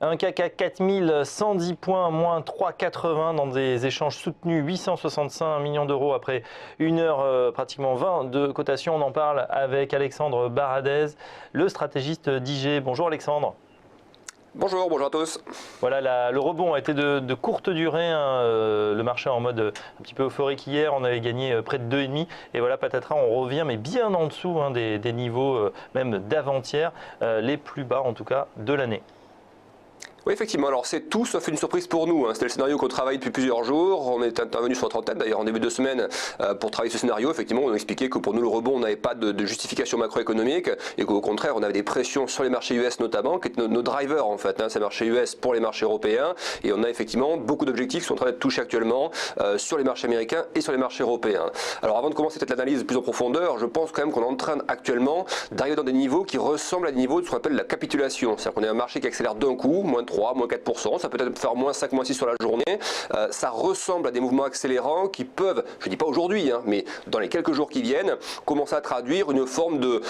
Un CAC à 4110 points, moins 3,80 dans des échanges soutenus, 865 millions d'euros après une heure pratiquement 20 de cotation. On en parle avec Alexandre Baradez, le stratégiste d'IG. Bonjour Alexandre. Bonjour, bonjour à tous. Voilà, le rebond a été de courte durée, hein, le marché en mode un petit peu euphorique hier, on avait gagné près de 2,5 et voilà patatras, on revient mais bien en dessous hein, des niveaux même d'avant-hier, les plus bas en tout cas de l'année. Oui, effectivement, alors c'est tout sauf une surprise pour nous. C'était le scénario qu'on travaille depuis plusieurs jours. On est intervenu sur la trentaine, d'ailleurs en début de semaine, pour travailler ce scénario. Effectivement, on a expliqué que pour nous, le rebond n'avait pas de justification macroéconomique et qu'au contraire, on avait des pressions sur les marchés US notamment, qui étaient nos drivers en fait. Ces marchés US pour les marchés européens. Et on a effectivement beaucoup d'objectifs qui sont en train d'être touchés actuellement sur les marchés américains et sur les marchés européens. Alors avant de commencer peut-être l'analyse plus en profondeur, je pense quand même qu'on est en train actuellement d'arriver dans des niveaux qui ressemblent à des niveaux de ce qu'on appelle la capitulation. C'est-à-dire qu'on a un marché qui accélère d'un coup, moins 3, moins 4%, ça peut être faire moins 5, moins 6 sur la journée. Ça ressemble à des mouvements accélérants qui peuvent, je ne dis pas aujourd'hui, mais dans les quelques jours qui viennent, commencer à traduire une forme de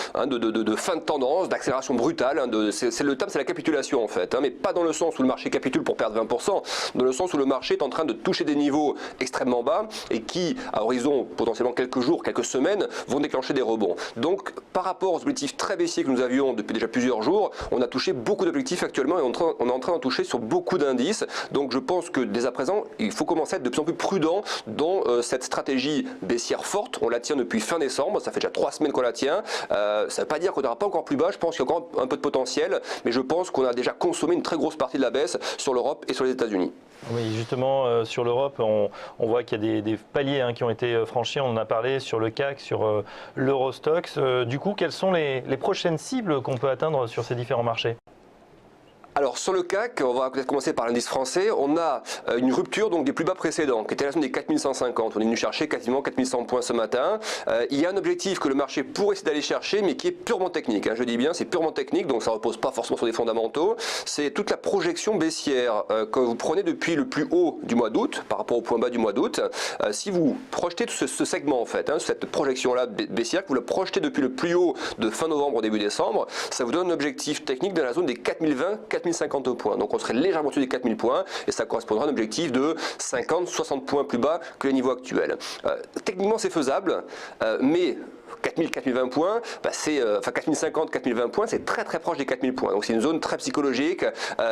fin de tendance, d'accélération brutale. C'est le terme, c'est la capitulation en fait, mais pas dans le sens où le marché capitule pour perdre 20%, dans le sens où le marché est en train de toucher des niveaux extrêmement bas et qui, à horizon potentiellement quelques jours, quelques semaines, vont déclencher des rebonds. Donc par rapport aux objectifs très baissiers que nous avions depuis déjà plusieurs jours, on a touché beaucoup d'objectifs actuellement et on est en train d'en toucher sur beaucoup d'indices. Donc je pense que dès à présent, il faut commencer à être de plus en plus prudent dans cette stratégie baissière forte. On la tient depuis fin décembre, ça fait déjà 3 semaines qu'on la tient. Ça ne veut pas dire qu'on n'ira pas encore plus bas, je pense qu'il y a encore un peu de potentiel, mais je pense qu'on a déjà consommé une très grosse partie de la baisse sur l'Europe et sur les États-Unis. Oui, justement, sur l'Europe, on voit qu'il y a des paliers qui ont été franchis. On en a parlé sur le CAC, sur l'Eurostoxx. Du coup, quelles sont les prochaines cibles qu'on peut atteindre sur ces différents marchés ? Alors sur le CAC, on va peut-être commencer par l'indice français, on a une rupture donc des plus bas précédents, qui était la zone des 4150. On est venu chercher quasiment 4100 points ce matin. Il y a un objectif que le marché pourrait essayer d'aller chercher, mais qui est purement technique. Je dis bien, c'est purement technique, donc ça ne repose pas forcément sur des fondamentaux. C'est toute la projection baissière que vous prenez depuis le plus haut du mois d'août, par rapport au point bas du mois d'août. Si vous projetez tout ce segment en fait, cette projection-là baissière, que vous la projetez depuis le plus haut de fin novembre au début décembre, ça vous donne un objectif technique dans la zone des 4020, 4050 points. Donc on serait légèrement au-dessus des 4000 points et ça correspondra à un objectif de 50-60 points plus bas que les niveaux actuels. Techniquement c'est faisable, mais 4000, 4020 points, c'est 4050, 4020 points, c'est très très proche des 4000 points. Donc c'est une zone très psychologique,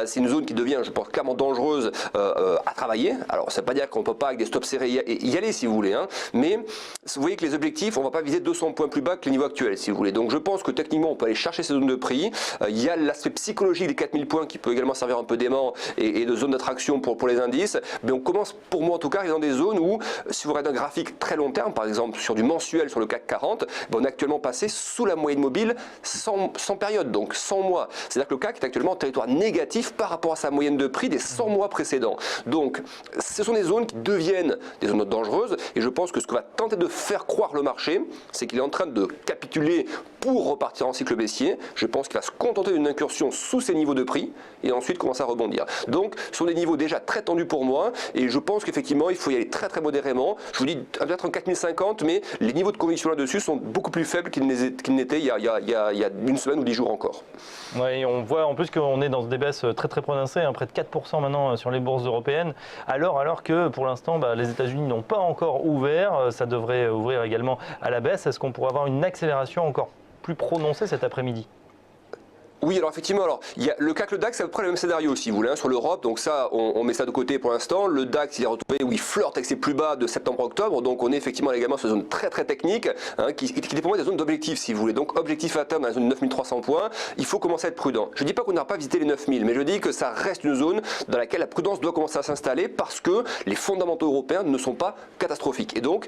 c'est une zone qui devient, je pense, clairement dangereuse à travailler. Alors ça ne veut pas dire qu'on ne peut pas avec des stops serrés y aller si vous voulez, mais vous voyez que les objectifs, on ne va pas viser 200 points plus bas que les niveaux actuels si vous voulez. Donc je pense que techniquement on peut aller chercher ces zones de prix. Il y a l'aspect psychologique des 4000 points qui peut également servir un peu d'aimant et de zone d'attraction pour les indices. Mais on commence pour moi en tout cas dans des zones où si vous regardez un graphique très long terme, par exemple sur du mensuel sur le CAC 40, on est actuellement passé sous la moyenne mobile sans période, donc 100 mois. C'est-à-dire que le CAC est actuellement en territoire négatif par rapport à sa moyenne de prix des 100 mois précédents. Donc ce sont des zones qui deviennent des zones dangereuses et je pense que ce que va tenter de faire croire le marché, c'est qu'il est en train de capituler pour repartir en cycle baissier. Je pense qu'il va se contenter d'une incursion sous ces niveaux de prix et ensuite commencer à rebondir. Donc ce sont des niveaux déjà très tendus pour moi et je pense qu'effectivement il faut y aller très très modérément. Je vous dis peut-être en 4050, mais les niveaux de conviction là-dessus sont beaucoup plus faibles qu'ils n'étaient il y a une semaine ou 10 jours encore. Oui, on voit en plus qu'on est dans des baisses très très prononcées, près de 4% maintenant sur les bourses européennes, alors que pour l'instant les États-Unis n'ont pas encore ouvert, ça devrait ouvrir également à la baisse. Est-ce qu'on pourrait avoir une accélération encore plus prononcée cet après-midi ? Oui, alors effectivement, il y a le CAC, le DAX, c'est à peu près le même scénario si vous voulez, sur l'Europe, donc ça, on met ça de côté pour l'instant. Le DAX, il est retrouvé où il flirte avec ses plus bas de septembre-octobre, donc on est effectivement également sur une zone très très technique, qui est pour moi des zones d'objectifs si vous voulez. Donc objectif à terme dans la zone de 9300 points, il faut commencer à être prudent. Je ne dis pas qu'on n'aura pas visité les 9000, mais je dis que ça reste une zone dans laquelle la prudence doit commencer à s'installer parce que les fondamentaux européens ne sont pas catastrophiques. Et donc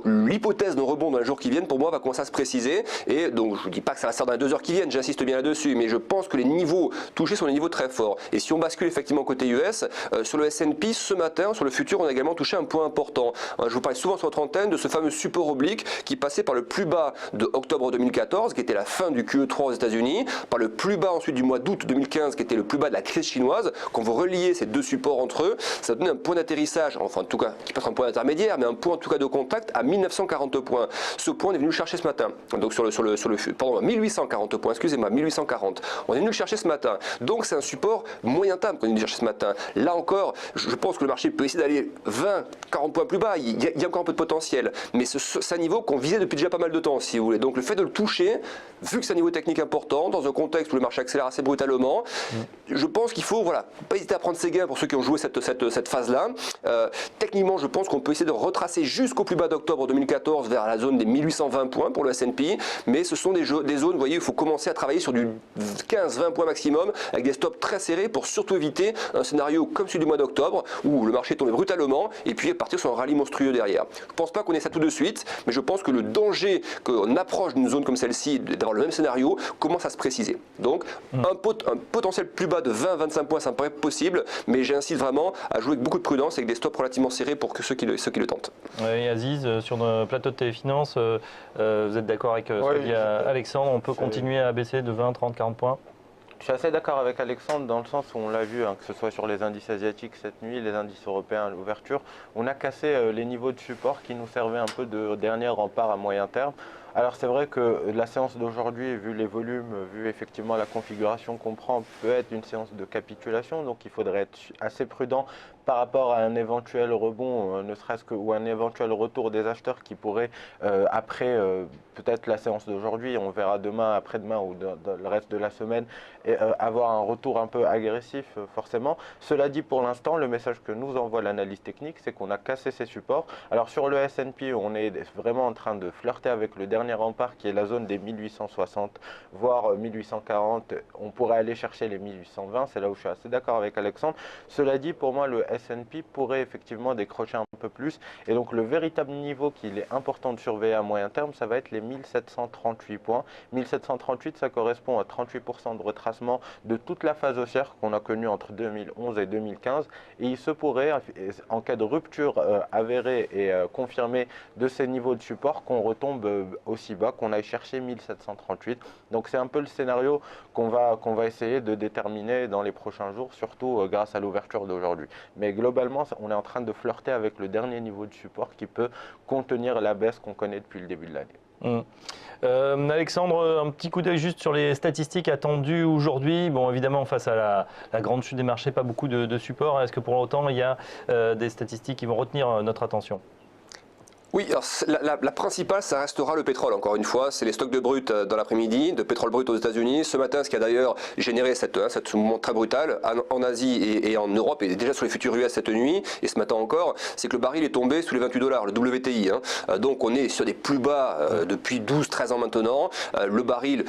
l'hypothèse d'un rebond dans les jours qui viennent, pour moi, va commencer à se préciser. Et donc je ne dis pas que ça va se faire dans les 2 heures qui viennent, j'insiste bien là-dessus, mais je pense que les niveaux touchés sont des niveaux très forts. Et si on bascule effectivement côté US, sur le S&P ce matin, sur le futur, on a également touché un point important. Je vous parle souvent sur votre antenne de ce fameux support oblique qui passait par le plus bas de octobre 2014, qui était la fin du QE3 aux États-Unis, par le plus bas ensuite du mois d'août 2015, qui était le plus bas de la crise chinoise. Quand vous reliez ces deux supports entre eux, ça donne un point d'atterrissage, enfin en tout cas, qui peut être un point intermédiaire, mais un point en tout cas de contact à 1940 points. Ce point est venu chercher ce matin, donc sur le pardon, 1840 points, excusez-moi, 1840. On est venu le chercher ce matin. Donc c'est un support moyen terme qu'on est venu chercher ce matin. Là encore, je pense que le marché peut essayer d'aller 20, 40 points plus bas. Il y a encore un peu de potentiel. Mais c'est un niveau qu'on visait depuis déjà pas mal de temps, si vous voulez. Donc le fait de le toucher, vu que c'est un niveau technique important, dans un contexte où le marché accélère assez brutalement, je pense qu'il faut pas hésiter à prendre ses gains pour ceux qui ont joué cette phase-là. Techniquement, je pense qu'on peut essayer de retracer jusqu'au plus bas d'octobre 2014 vers la zone des 1820 points pour le S&P, mais ce sont des zones, vous voyez, il faut commencer à travailler sur du 15-20 points maximum avec des stops très serrés pour surtout éviter un scénario comme celui du mois d'octobre où le marché est tombé brutalement et puis partir sur un rallye monstrueux derrière. Je ne pense pas qu'on ait ça tout de suite, mais je pense que le danger qu'on approche d'une zone comme celle-ci, d'avoir le même scénario, commence à se préciser. Donc un potentiel plus bas de 20-25 points, ça me paraît possible, mais j'incite vraiment à jouer avec beaucoup de prudence, avec des stops relativement serrés pour que ceux qui le tentent. Oui, Aziz, sur le plateau de Téléfinance, vous êtes d'accord avec ce que dit Alexandre, on peut continuer à baisser de 20, 30, 40 points? Je suis assez d'accord avec Alexandre dans le sens où on l'a vu, que ce soit sur les indices asiatiques cette nuit, les indices européens à l'ouverture, on a cassé les niveaux de support qui nous servaient un peu de dernier rempart à moyen terme. Alors c'est vrai que la séance d'aujourd'hui, vu les volumes, vu effectivement la configuration qu'on prend, peut être une séance de capitulation, donc il faudrait être assez prudent par rapport à un éventuel rebond, ne serait-ce que ou un éventuel retour des acheteurs qui pourrait, après peut-être la séance d'aujourd'hui, on verra demain, après-demain ou dans le reste de la semaine, avoir un retour un peu agressif forcément. Cela dit, pour l'instant, le message que nous envoie l'analyse technique, c'est qu'on a cassé ces supports. Alors sur le S&P, on est vraiment en train de flirter avec le dernier rempart qui est la zone des 1860, voire 1840. On pourrait aller chercher les 1820, c'est là où je suis assez d'accord avec Alexandre. Cela dit, pour moi, le S&P pourrait effectivement décrocher un peu plus. Et donc le véritable niveau qu'il est important de surveiller à moyen terme, ça va être les 1738 points. 1738, ça correspond à 38% de retracement de toute la phase haussière qu'on a connue entre 2011 et 2015. Et il se pourrait, en cas de rupture avérée et confirmée de ces niveaux de support, qu'on retombe aussi bas, qu'on aille chercher 1738. Donc c'est un peu le scénario qu'on va essayer de déterminer dans les prochains jours, surtout grâce à l'ouverture d'aujourd'hui. Mais globalement, on est en train de flirter avec le dernier niveau de support qui peut contenir la baisse qu'on connaît depuis le début de l'année. Alexandre, un petit coup d'œil juste sur les statistiques attendues aujourd'hui. Bon, évidemment, face à la grande chute des marchés, pas beaucoup de support. Est-ce que pour autant, il y a des statistiques qui vont retenir notre attention ? Oui, alors la principale, ça restera le pétrole, encore une fois. C'est les stocks de brut dans l'après-midi, de pétrole brut aux États-Unis. Ce matin, ce qui a d'ailleurs généré ce mouvement très brutal en Asie et en Europe, et déjà sur les futurs US cette nuit, et ce matin encore, c'est que le baril est tombé sous les 28 $, le WTI. Donc on est sur des plus bas depuis 12-13 ans maintenant. Le baril,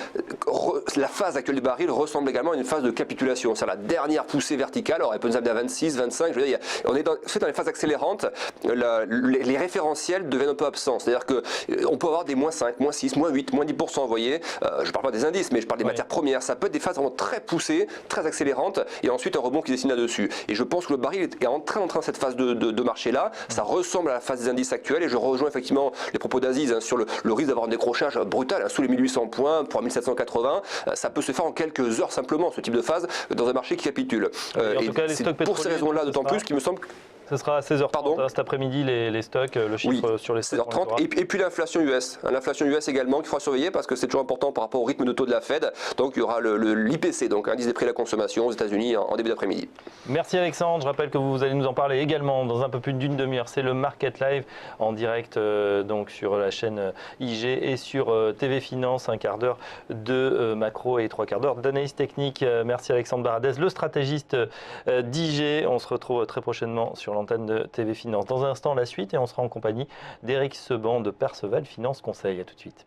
la phase actuelle du baril ressemble également à une phase de capitulation. C'est la dernière poussée verticale. Alors elle peut nous amener à 26, 25. Je veux dire, on est dans les phases accélérantes. Les référentiels deviennent un peu absents. C'est-à-dire qu'on peut avoir des moins 5, moins 6, moins 8, moins 10%, vous voyez. Je ne parle pas des indices, mais je parle des matières premières. Ça peut être des phases vraiment très poussées, très accélérantes, et ensuite un rebond qui dessine là-dessus. Et je pense que le baril est en train de cette phase de marché-là. Ça ressemble à la phase des indices actuels, et je rejoins effectivement les propos d'Aziz sur le risque d'avoir un décrochage brutal sous les 1800 points, pour 1780. Ça peut se faire en quelques heures simplement, ce type de phase, dans un marché qui capitule. En tout cas, c'est pour ces raisons-là, d'autant plus qu'il me semble... Ce sera à 16h30 cet après-midi les stocks, le chiffre sur les stocks. 16h30 et puis l'inflation US. L'inflation US également qu'il faudra surveiller parce que c'est toujours important par rapport au rythme de taux de la Fed. Donc il y aura l'IPC, donc indice des prix à la consommation aux États-Unis en début d'après-midi. Merci Alexandre. Je rappelle que vous allez nous en parler également dans un peu plus d'une demi-heure. C'est le Market Live en direct donc sur la chaîne IG et sur TV Finance, un quart d'heure de macro et 3 quarts d'heure d'analyse technique. Merci Alexandre Baradez, le stratégiste d'IG. On se retrouve très prochainement sur l'antenne de TV Finance. Dans un instant, la suite, et on sera en compagnie d'Éric Seban de Perceval Finance Conseil. À tout de suite.